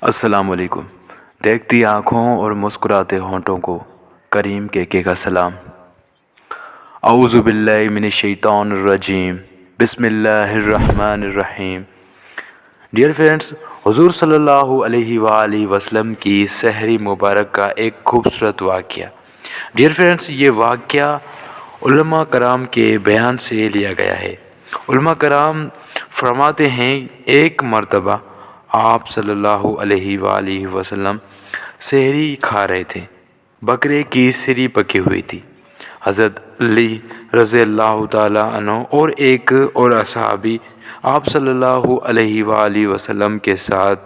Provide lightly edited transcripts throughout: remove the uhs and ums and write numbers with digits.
अस्सलाम वालेकुम। देखती आँखों और मुस्कुराते होंठों को करीम के का सलाम। औज़ु बिल्लाहि मिनश शैतानिर रजीम। बिस्मिल्लाहिर्रहमानिर्रहीम। डियर फ्रेंड्स, हुज़ूर सल्लल्लाहु अलैहि वसल्लम की सहरी मुबारक का एक खूबसूरत वाक़या। डियर फ्रेंड्स, ये वाक़या उलमा कराम के बयान से लिया गया है। उलमा कराम फरमाते हैं, एक मर्तबा आप सल्लल्लाहु अलैहि वसल्लम सहरी खा रहे थे। बकरे की सिरी पकी हुई थी। हज़रत अली रज़ी अल्लाह ताला अन्हु और एक और असहाबी आप सल्लल्लाहु अलैहि वसल्लम के साथ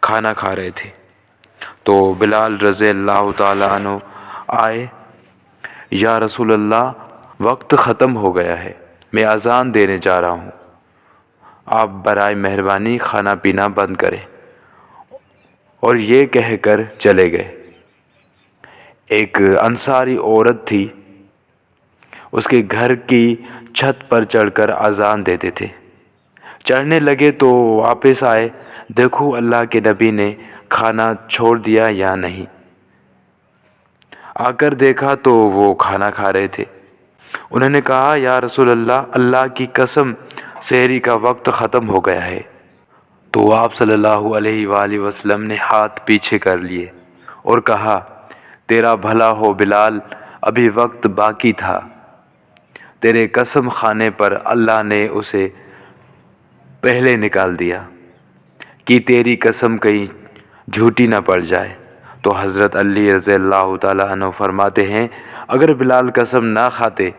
खाना खा रहे थे। तो बिलाल रज़ी अल्लाह ताला अन्हु आए, या रसूल अल्लाह, वक्त ख़त्म हो गया है, मैं अज़ान देने जा रहा हूँ, आप बराए मेहरबानी खाना पीना बंद करें। और ये कहकर चले गए। एक अंसारी औरत थी, उसके घर की छत पर चढ़कर अज़ान देते थे। चढ़ने लगे तो वापस आए, देखो अल्लाह के नबी ने खाना छोड़ दिया या नहीं। आकर देखा तो वो खाना खा रहे थे। उन्होंने कहा, या रसूल अल्लाह, अल्लाह की कसम सहरी का वक्त ख़त्म हो गया है। तो आप सल्लल्लाहु अलैहि वसल्लम ने हाथ पीछे कर लिए और कहा, तेरा भला हो बिलाल, अभी वक्त बाकी था। तेरे कसम खाने पर अल्लाह ने उसे पहले निकाल दिया कि तेरी कसम कहीं झूठी ना पड़ जाए। तो हज़रत अली रज़ी अल्लाह ताला अन्हु फरमाते हैं, अगर बिलाल कसम ना खाते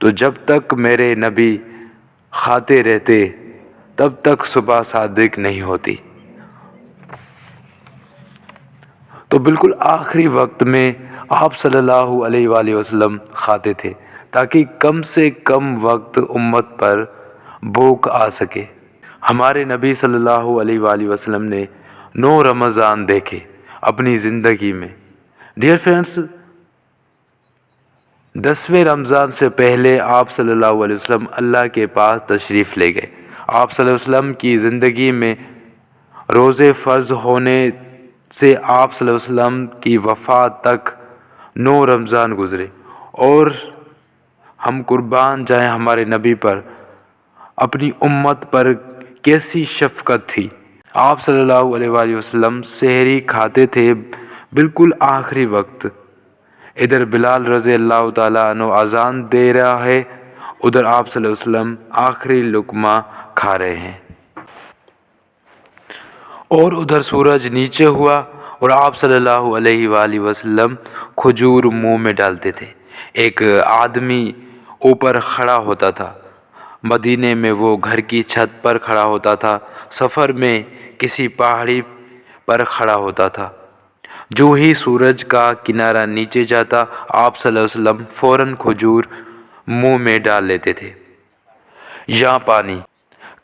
तो जब तक मेरे नबी खाते रहते तब तक सुबह सादिक नहीं होती। तो बिल्कुल आखिरी वक्त में आप सल्लल्लाहु अलैहि वसल्लम खाते थे ताकि कम से कम वक्त उम्मत पर भूख आ सके। हमारे नबी सल्लल्लाहु अलैहि वसल्लम ने 9 रमज़ान देखे अपनी ज़िंदगी में। डियर फ्रेंड्स, 10वें रमज़ान से पहले आप सल्लल्लाहु अलैहि वसल्लम अल्लाह के पास तशरीफ़ ले गए। आप सल्लल्लाहु अलैहि वसल्लम की ज़िंदगी में रोज़े फ़र्ज़ होने से आप सल्लल्लाहु अलैहि वसल्लम की वफ़ात तक 9 रमज़ान गुज़रे। और हम कुर्बान जाएं हमारे नबी पर, अपनी उम्मत पर कैसी शफ़क़त थी। आप सल्लल्लाहु अलैहि वसल्लम सहरी खाते थे बिल्कुल आखिरी वक्त। इधर बिलाल रज़ी अल्लाह ताला अन्हु अज़ान दे रहा है, उधर आप सल्लल्लाहु अलैहि वसल्लम आखिरी लुक़मा खा रहे हैं। और उधर सूरज नीचे हुआ और आप सल्लल्लाहु अलैहि वसल्लम खजूर मुंह में डालते थे। एक आदमी ऊपर खड़ा होता था। मदीने में वो घर की छत पर खड़ा होता था, सफ़र में किसी पहाड़ी पर खड़ा होता था। जो ही सूरज का किनारा नीचे जाता, आप सल्लल्लाहु अलैहि वसल्लम फ़ौरन खजूर मुंह में डाल लेते थे या पानी।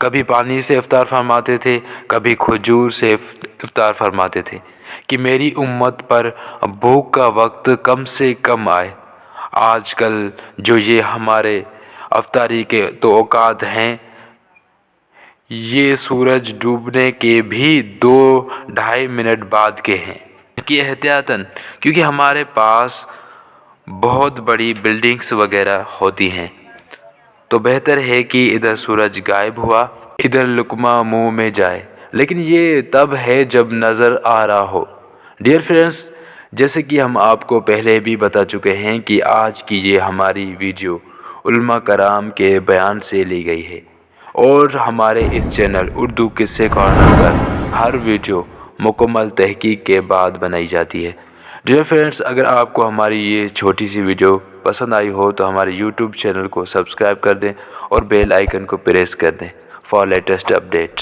कभी पानी से इफ्तार फरमाते थे, कभी खजूर से इफ्तार फरमाते थे कि मेरी उम्मत पर भूख का वक्त कम से कम आए। आजकल जो ये हमारे अफ्तारी के तो औकात हैं, ये सूरज डूबने के भी 2-2.5 मिनट बाद के हैं कि एहतियातन, क्योंकि हमारे पास बहुत बड़ी बिल्डिंग्स वगैरह होती हैं। तो बेहतर है कि इधर सूरज गायब हुआ, इधर लुक़मा मुंह में जाए, लेकिन ये तब है जब नज़र आ रहा हो। डियर फ्रेंड्स, जैसे कि हम आपको पहले भी बता चुके हैं कि आज की ये हमारी वीडियो उलमा कराम के बयान से ली गई है और हमारे इस चैनल उर्दू किस्से कॉर्नर पर हर वीडियो मुकम्मल तहकीक के बाद बनाई जाती है। डियर फ्रेंड्स, अगर आपको हमारी ये छोटी सी वीडियो पसंद आई हो तो हमारे यूट्यूब चैनल को सब्सक्राइब कर दें और बेल आइकन को प्रेस कर दें फॉर लेटेस्ट अपडेट।